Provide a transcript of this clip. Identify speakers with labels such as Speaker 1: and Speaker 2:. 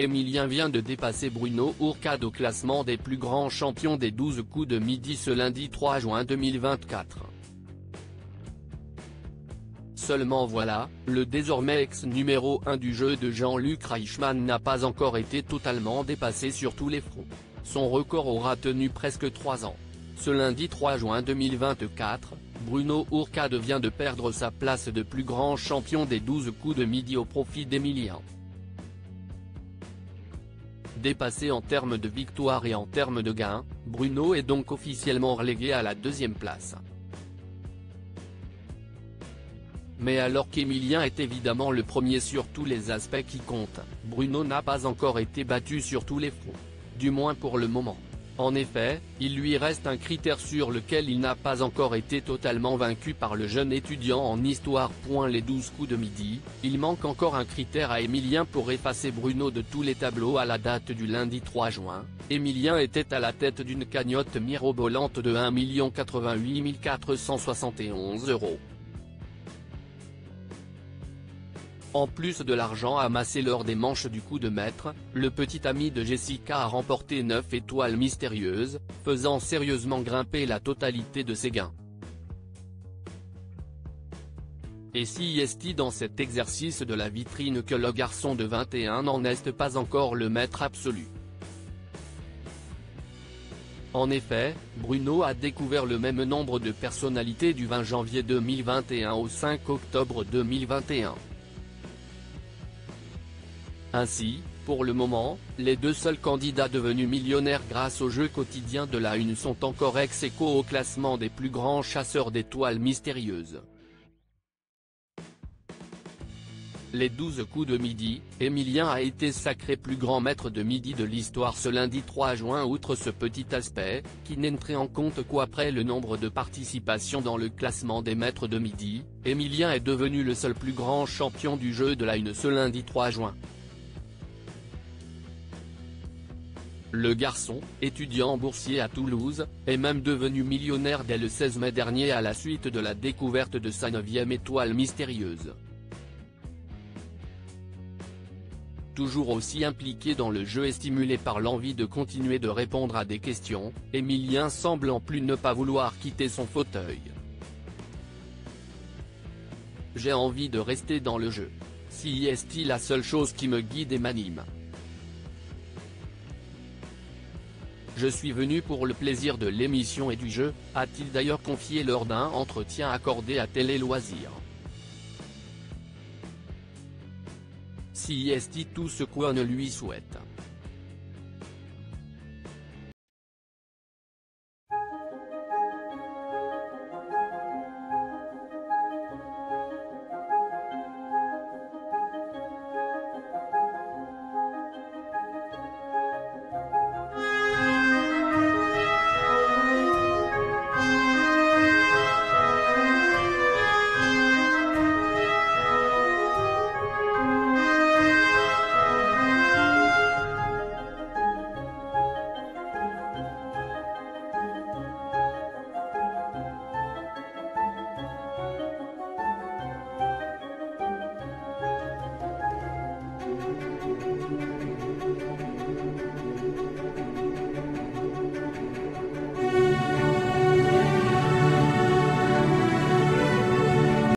Speaker 1: Emilien vient de dépasser Bruno Ourcade au classement des plus grands champions des 12 coups de midi ce lundi 3 juin 2024. Seulement voilà, le désormais ex-numéro 1 du jeu de Jean-Luc Reichmann n'a pas encore été totalement dépassé sur tous les fronts. Son record aura tenu presque 3 ans. Ce lundi 3 juin 2024, Bruno Ourcade vient de perdre sa place de plus grand champion des 12 coups de midi au profit d'Emilien. Dépassé en termes de victoire et en termes de gains, Bruno est donc officiellement relégué à la deuxième place. Mais alors qu'Emilien est évidemment le premier sur tous les aspects qui comptent, Bruno n'a pas encore été battu sur tous les fronts. Du moins pour le moment. En effet, il lui reste un critère sur lequel il n'a pas encore été totalement vaincu par le jeune étudiant en histoire. Les 12 coups de midi, il manque encore un critère à Emilien pour effacer Bruno de tous les tableaux à la date du lundi 3 juin. Emilien était à la tête d'une cagnotte mirobolante de 1 088 471 €. En plus de l'argent amassé lors des manches du coup de maître, le petit ami de Jessica a remporté 9 étoiles mystérieuses, faisant sérieusement grimper la totalité de ses gains. Et si est-il dans cet exercice de la vitrine que le garçon de 21 ans n'est pas encore le maître absolu. En effet, Bruno a découvert le même nombre de personnalités du 20 janvier 2021 au 5 octobre 2021. Ainsi, pour le moment, les deux seuls candidats devenus millionnaires grâce au jeu quotidien de la Une sont encore ex-aequo au classement des plus grands chasseurs d'étoiles mystérieuses. Les 12 coups de midi, Emilien a été sacré plus grand maître de midi de l'histoire ce lundi 3 juin. Outre ce petit aspect, qui n'entrait en compte qu'après le nombre de participations dans le classement des maîtres de midi, Emilien est devenu le seul plus grand champion du jeu de la Une ce lundi 3 juin. Le garçon, étudiant boursier à Toulouse, est même devenu millionnaire dès le 16 mai dernier à la suite de la découverte de sa 9e étoile mystérieuse. Toujours aussi impliqué dans le jeu et stimulé par l'envie de continuer de répondre à des questions, Emilien semble en plus ne pas vouloir quitter son fauteuil. J'ai envie de rester dans le jeu. Si est-il la seule chose qui me guide et m'anime. Je suis venu pour le plaisir de l'émission et du jeu, a-t-il d'ailleurs confié lors d'un entretien accordé à Télé Loisirs. Si est tout ce qu'on lui souhaite.